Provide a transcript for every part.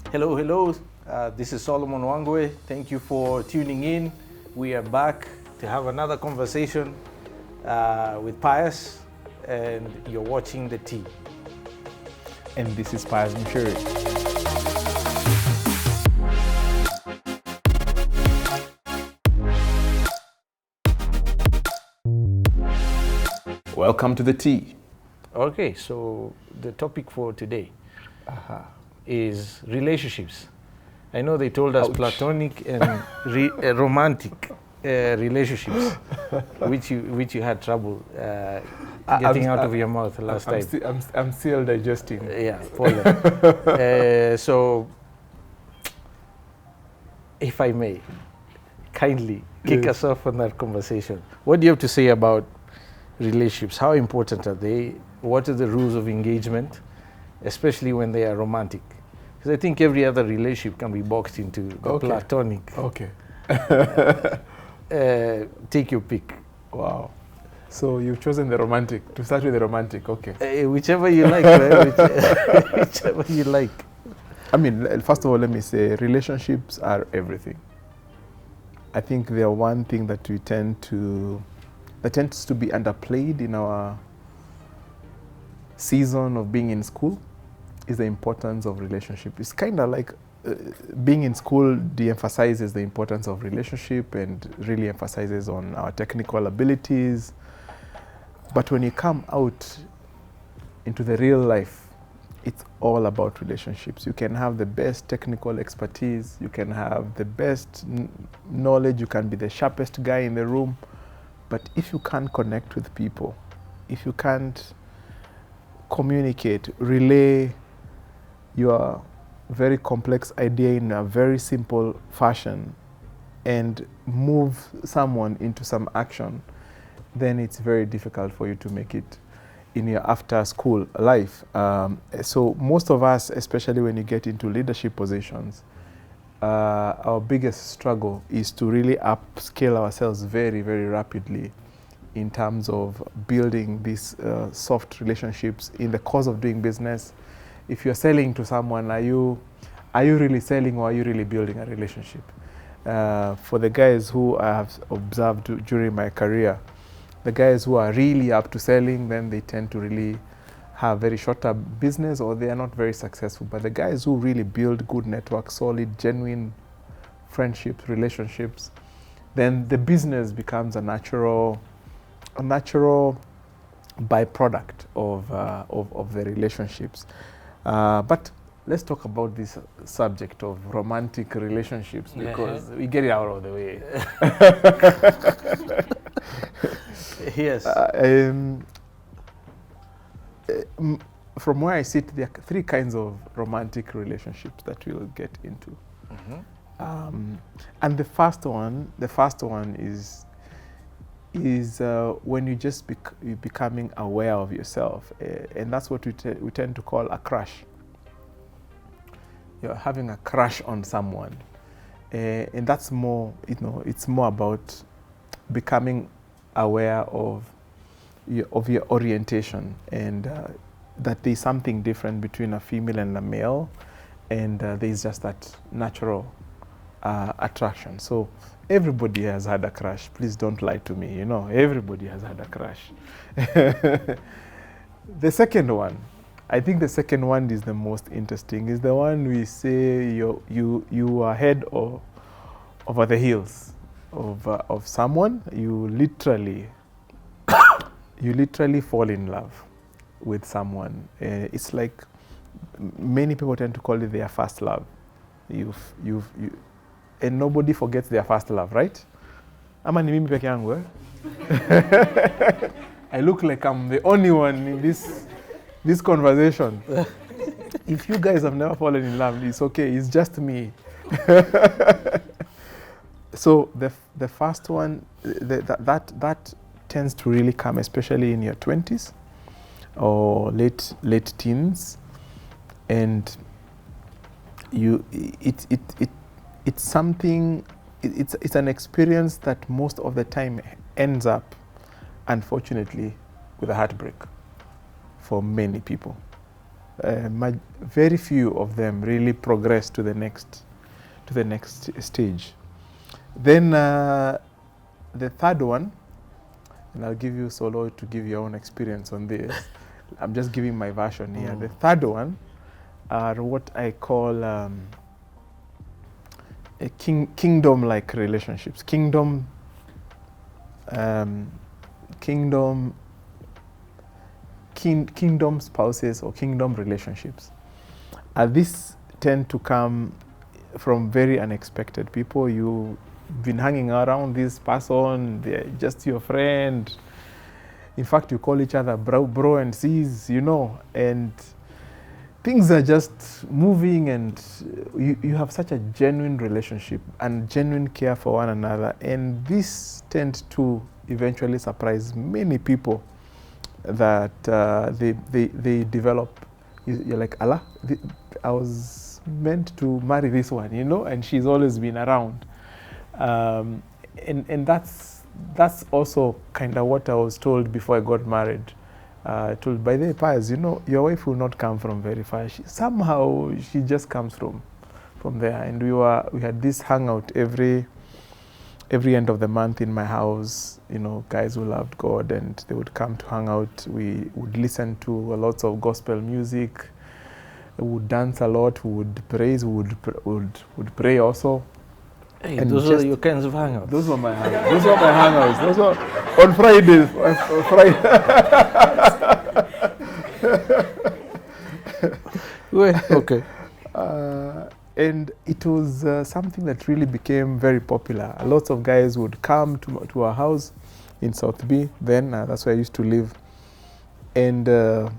Hello, hello. This is Solomon Wangwe. Thank you for tuning in. We are back to have another conversation with Pius, and you're watching The T. And this is Pius Muchiri. Welcome to The T. Okay, so the topic for today is relationships. I know they told us platonic and romantic relationships, which you had trouble getting out of your mouth last time. I'm still digesting. Yeah, so if I may, kindly kick us off on that conversation. What do you have to say about relationships? How important are they? What are the rules of engagement, especially when they are romantic? Because I think every other relationship can be boxed into the platonic. Okay. Take your pick. Wow. So you've chosen the romantic, to start with the romantic, okay. Whichever you like, right? Whichever you like. I mean, first of all, let me say relationships are everything. I think they are one thing that tends to be underplayed in our season of being in school is the importance of relationship. It's kind of like being in school de-emphasizes the importance of relationship and really emphasizes on our technical abilities. But when you come out into the real life, it's all about relationships. You can have the best technical expertise, you can have the best knowledge, you can be the sharpest guy in the room, but if you can't connect with people, if you can't communicate, relay your very complex idea in a very simple fashion and move someone into some action, then it's very difficult for you to make it in your after school life. So most of us, especially when you get into leadership positions, our biggest struggle is to really upscale ourselves very, very rapidly in terms of building these soft relationships in the course of doing business. If you're selling to someone, are you really selling or are you really building a relationship? For the guys who I have observed during my career, the guys who are really up to selling, then they tend to really have very short-term business or they are not very successful. But the guys who really build good networks, solid, genuine friendships, relationships, then the business becomes a natural byproduct of the relationships. But let's talk about this subject of romantic relationships because we get it out of the way. Yes. From where I sit, there are three kinds of romantic relationships that we'll get into. And the first one is when you just you're becoming aware of yourself, and that's what we tend to call a crush. You're having a crush on someone, and that's more, it's more about becoming aware of your orientation and that there's something different between a female and a male, and there's just that natural attraction. So everybody has had a crush. Please don't lie to me. Everybody has had a crush. The second one, I think the second one is the most interesting. Is the one we say you are head over the heels of someone. You literally fall in love with someone. It's like many people tend to call it their first love. And nobody forgets their first love, right? Ama ni mimi peke yangu, eh? I look like I'm the only one in this conversation. If you guys have never fallen in love, it's okay. It's just me. So the first one, that tends to really come, especially in your 20s or late teens, and it's something. It's an experience that most of the time ends up, unfortunately, with a heartbreak for many people. Very few of them really progress to the next stage. Then the third one, and I'll give you Solo to give your own experience on this. I'm just giving my version here. The third one are what I call kingdom-like relationships. Kingdom spouses or kingdom relationships. These tend to come from very unexpected people. You've been hanging around this person, they're just your friend. In fact, you call each other bro and sis, you know, and things are just moving, and you have such a genuine relationship and genuine care for one another. And this tends to eventually surprise many people that they develop. You're like, Allah, I was meant to marry this one, you know, and she's always been around. And that's also kind of what I was told before I got married. Told by the Pius, you know, your wife will not come from very far. Somehow she just comes from there. And we had this hangout every end of the month in my house. You know, guys who loved God, and they would come to hang out. We would listen to lots of gospel music. We would dance a lot. We would praise. We would pray also. Hey, and those are your kinds of hangouts. Those were my hangouts. Those were my hangouts. Those were on Fridays. On Friday. Okay. And it was something that really became very popular. Lots of guys would come to our house in South B. Then that's where I used to live. And a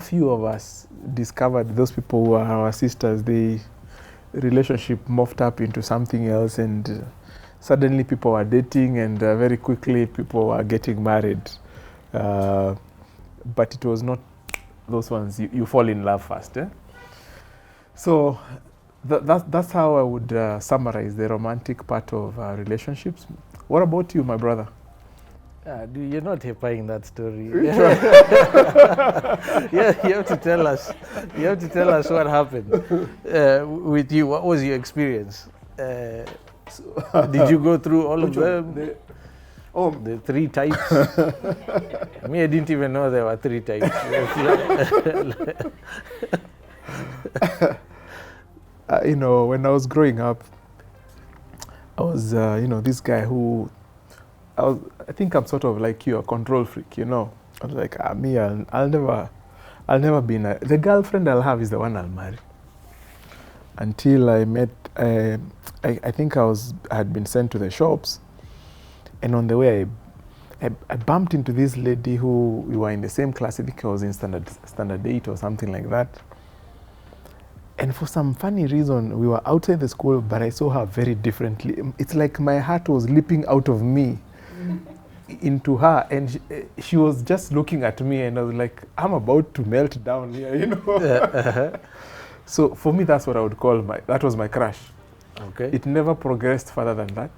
few of us discovered those people who are our sisters. The relationship morphed up into something else, and suddenly people were dating, and very quickly people were getting married. But it was not those ones you fall in love first. So that's how I would summarize the romantic part of relationships. What about you, my brother? You're not happying that story. Yeah, you have to tell us. You have to tell us what happened with you. What was your experience? Did you go through all of them? The three types? Me, I didn't even know there were three types. You know, when I was growing up, I was, you know, this guy who, I think I'm sort of like you, a control freak, you know. I was like, me, I'll never be the girlfriend I'll have is the one I'll marry. Until I met, I think I had been sent to the shops, and on the way I bumped into this lady who we were in the same class. I think I was in standard 8 or something like that. And for some funny reason, we were outside the school, but I saw her very differently. It's like my heart was leaping out of me into her, and she was just looking at me, and I was like, I'm about to melt down here, you know. So for me, that's what I would call that was my crush. Okay. It never progressed further than that.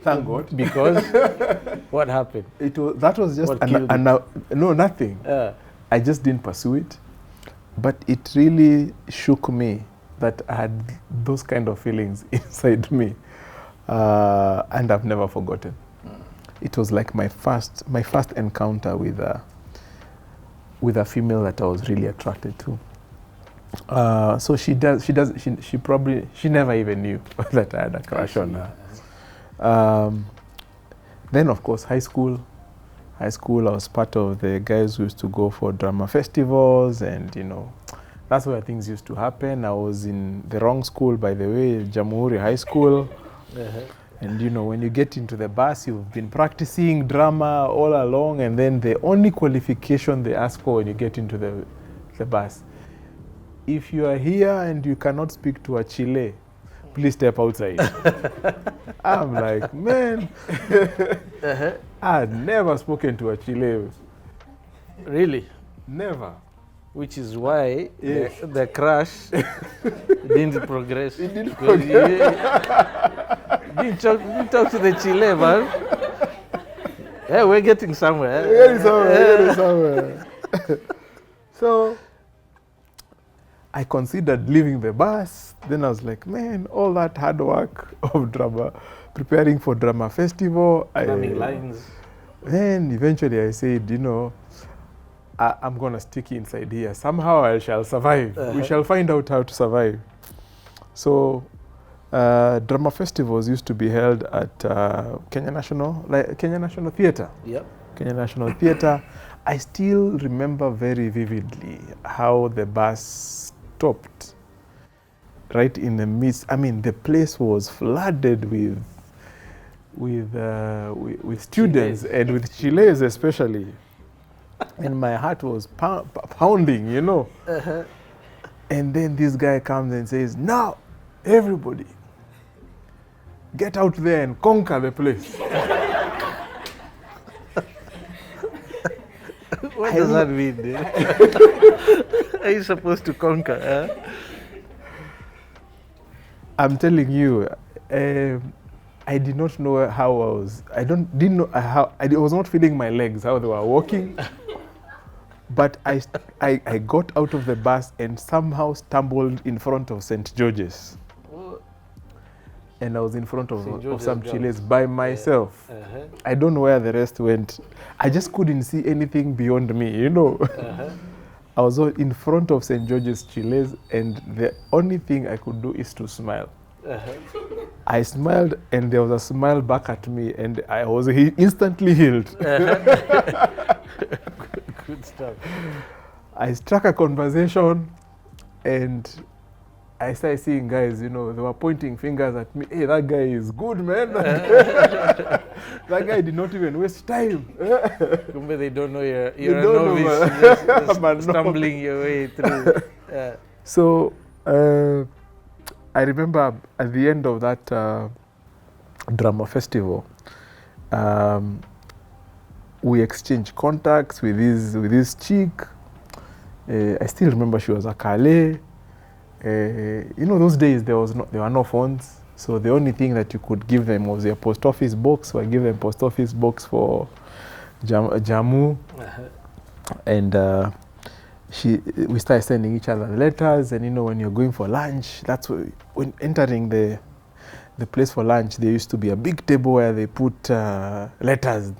Thank God. Because what happened? That was just no, nothing. I just didn't pursue it. But it really shook me that I had those kind of feelings inside me, and I've never forgotten. It was like my first encounter with a female that I was really attracted to. So she never even knew that I had a crush on her. Then of course high school, I was part of the guys who used to go for drama festivals, and you know, that's where things used to happen. I was in the wrong school, by the way, Jamhuri High School. And you know, when you get into the bus, you've been practicing drama all along, and then the only qualification they ask for when you get into the bus, if you are here and you cannot speak to a Chile, please step outside. I'm like, man, I had never spoken to a Chile. Really? Never. Which is why the crush didn't progress. It didn't progress. You didn't talk to the Chile, man. Yeah, we're getting somewhere. We're getting somewhere. So I considered leaving the bus. Then I was like, man, all that hard work of drama, preparing for drama festival. Learning lines. Then eventually I said, you know, I'm going to stick inside here. Somehow I shall survive. We shall find out how to survive. So drama festivals used to be held at Kenya National Theatre. Yep. Kenya National Theatre. I still remember very vividly how the bus stopped right in the midst. I mean, the place was flooded with students and with Chiles especially. And my heart was pounding, you know. And then this guy comes and says, now, everybody, get out there and conquer the place. What does that mean? Are you supposed to conquer? Huh? I'm telling you, I did not know how I was. Didn't know how. I was not feeling my legs, how they were walking. But I got out of the bus and somehow stumbled in front of St. George's. And I was in front of some Chiles by myself. I don't know where the rest went. I just couldn't see anything beyond me, you know. I was in front of St. George's Chiles, and the only thing I could do is to smile. I smiled, and there was a smile back at me, and I was instantly healed. Good stuff. I struck a conversation, and I started seeing guys, you know, they were pointing fingers at me. Hey, that guy is good, man. That guy did not even waste time. They don't know you're a novice, just stumbling your way through. So I remember at the end of that drama festival, we exchanged contacts with this chick. I still remember she was a Kale. You know, those days there were no phones, so the only thing that you could give them was their post office box. So I gave them post office box for Jamu, and we started sending each other letters. And you know, when you're going for lunch, that's when entering the place for lunch, there used to be a big table where they put letters.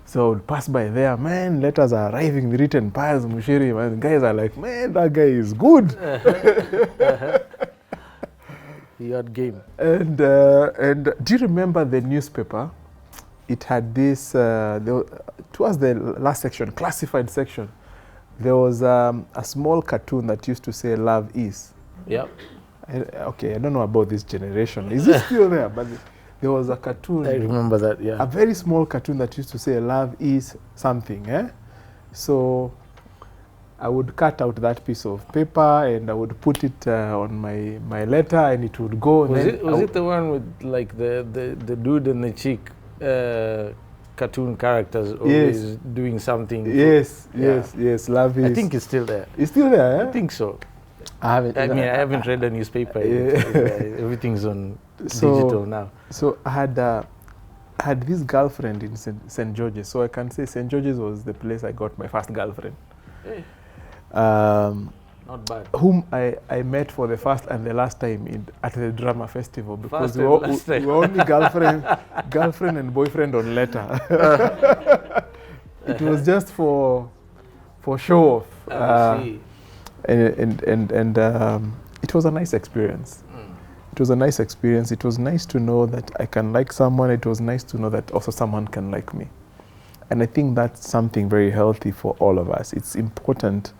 So I would pass by there, man, letters are arriving, written Pius Muchiri, man. Guys are like, man, that guy is good. He had game. And do you remember the newspaper? It had this, towards the last section, classified section, there was a small cartoon that used to say, love is. Yep. Okay, I don't know about this generation. Is it still there? But there was a cartoon. I remember that, yeah. A very small cartoon that used to say, love is something. So I would cut out that piece of paper and I would put it on my letter, and it would go. Was it the one with like the dude and the chick cartoon characters always doing something? Yes, love is. I think it's still there. It's still there, I think so. I haven't read a newspaper. Everything's on digital now. So I had this girlfriend in St. George's. So I can say St. George's was the place I got my first girlfriend. Hey. Not bad. Whom I met for the first and the last time at the drama festival, because we were only girlfriend and boyfriend on letter. It was just for show off. And it was a nice experience. It was a nice experience. It was nice to know that I can like someone. It was nice to know that also someone can like me. And I think that's something very healthy for all of us. It's important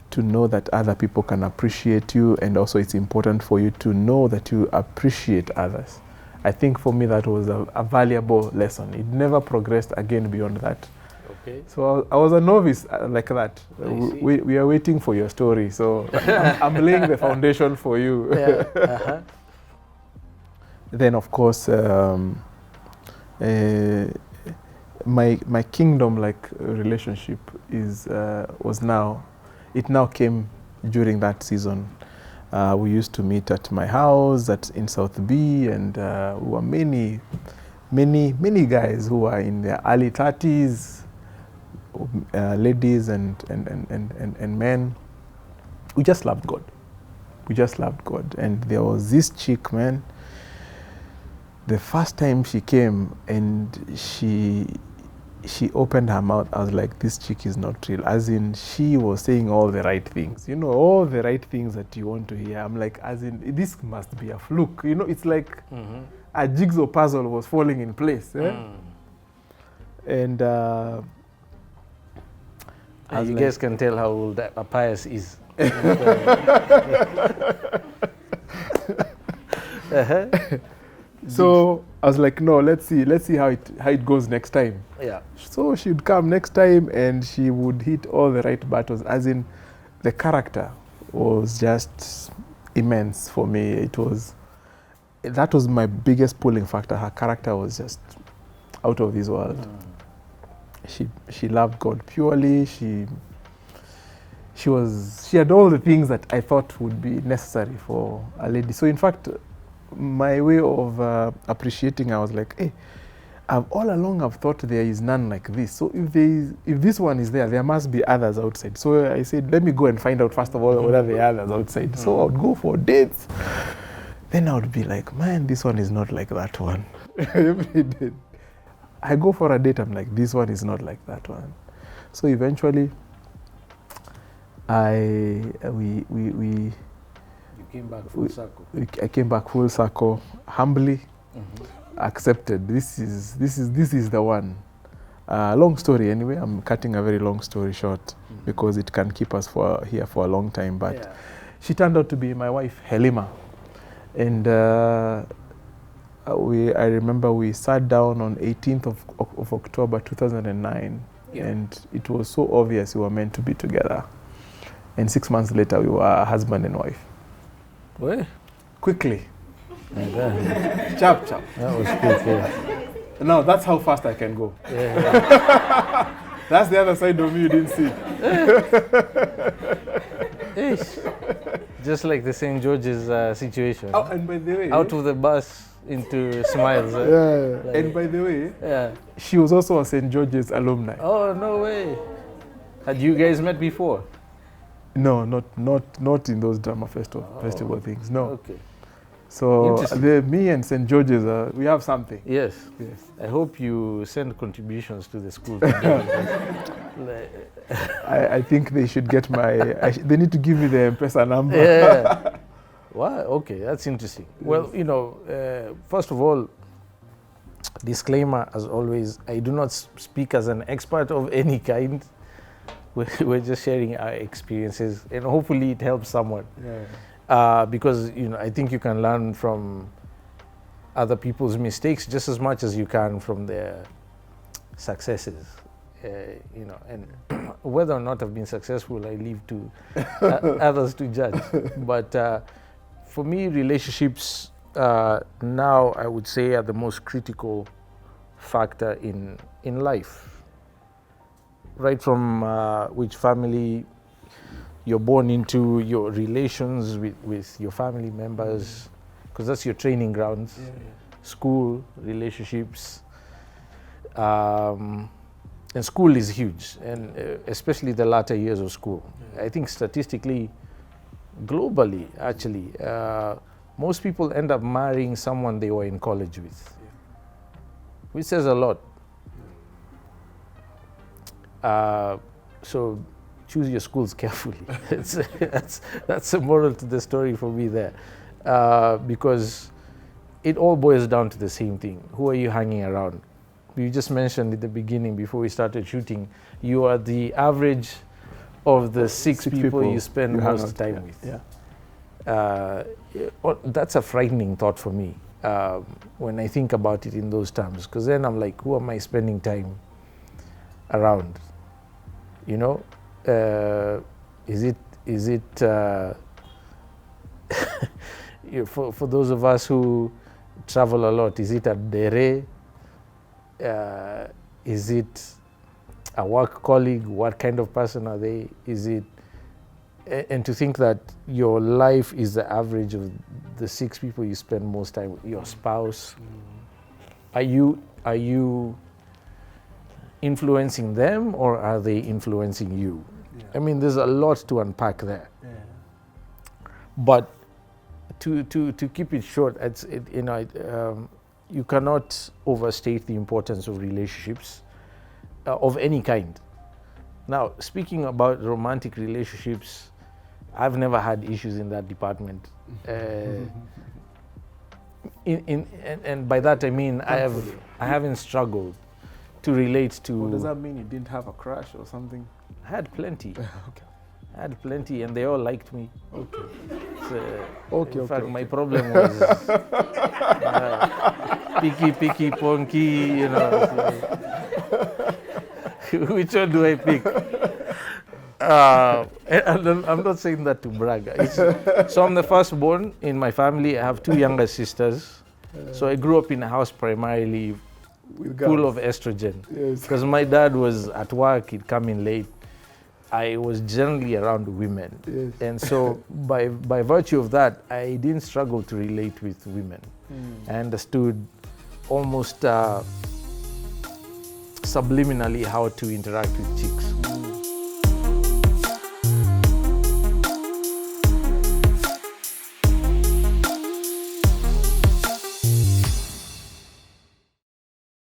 to know that other people can appreciate you, and also it's important for you to know that you appreciate others. I think for me that was a valuable lesson. It never progressed again beyond that. Okay. So I was a novice like that. We are waiting for your story, so I'm laying the foundation for you. Yeah. Then of course, my kingdom-like relationship it now came during that season. We used to meet at my house in South B, and we were many guys who were in their early 30s, ladies and men. We just loved God. We just loved God. And there was this chick, man. The first time she came and she opened her mouth, I was like, this chick is not real. As in, she was saying all the right things. You know, all the right things that you want to hear. I'm like, as in, this must be a fluke. You know, it's like a jigsaw puzzle was falling in place. And you guys can tell how old a Pius is. So I was like, no, let's see how it goes next time. Yeah. So she'd come next time and she would hit all the right buttons. As in, the character was just immense for me. That was my biggest pulling factor. Her character was just out of this world. She loved God purely. She had all the things that I thought would be necessary for a lady. So in fact, my way of appreciating, I was like, hey, all along I've thought there is none like this. So if this one is there must be others outside. So I said, let me go and find out first of all what are the others outside. So I would go for dates. Then I would be like, man, this one is not like that one. Every day. I go for a date, I'm like, this one is not like that one. So eventually, You came back full circle. I came back full circle, humbly accepted. This is the one. Long story anyway. I'm cutting a very long story short because it can keep us here for a long time. But she turned out to be my wife, Helima, and I remember we sat down on 18th of October 2009, and it was so obvious we were meant to be together. And 6 months later, we were husband and wife. What? Quickly. Chap. That was quick, yeah. No, that's how fast I can go. Yeah. That's the other side of me you didn't see. Just like the St. George's situation. Oh, and by the way... Out of the bus into smiles. Yeah. And by the way, she was also a St. George's alumni. Oh, no way. Had you guys met before? No, not in those drama festival things. No. Okay. So me and St. George's, we have something. Yes. I hope you send contributions to the school. I think they should get they need to give me the M-Pesa number. Yeah. Wow. Okay, that's interesting. Yes. Well, first of all, disclaimer as always, I do not speak as an expert of any kind. We're just sharing our experiences, and hopefully it helps someone. Yeah. Because I think you can learn from other people's mistakes just as much as you can from their successes. And whether or not I've been successful, I leave to others to judge. But for me, relationships now, I would say, are the most critical factor in life. Right from which family you're born into, your relations with your family members, because that's your training grounds, school, relationships, and school is huge, and especially the latter years of school. I think statistically, globally, actually, most people end up marrying someone they were in college with, which says a lot. So choose your schools carefully. That's a moral to the story for me there, because it all boils down to the same thing. Who are you hanging around? You just mentioned at the beginning before we started shooting, you are the average of the six people you spend most time with. That's a frightening thought for me when I think about it in those terms, because then I'm like, who am I spending time around? Is it for those of us who travel a lot, is it a dere? Is it a work colleague? What kind of person are they? Is it, and to think that your life is the average of the six people you spend most time with, your spouse. Are you influencing them or are they influencing you? Yeah. I mean, there's a lot to unpack there. Yeah. But to keep it short, you cannot overstate the importance of relationships of any kind. Now, speaking about romantic relationships, I've never had issues in that department. And by that I mean I haven't struggled to relate to. Well, does that mean you didn't have a crush or something? I had plenty. Okay. I had plenty, and they all liked me. Okay. In fact, my problem was picky, ponky. You know, which one do I pick? And I'm not saying that to brag. So I'm the firstborn in my family. I have two younger sisters. So I grew up in a house primarily full of estrogen. Because my dad was at work, he'd come in late. I was generally around women. Yes. And so by virtue of that, I didn't struggle to relate with women. I understood almost subliminally how to interact with chicks.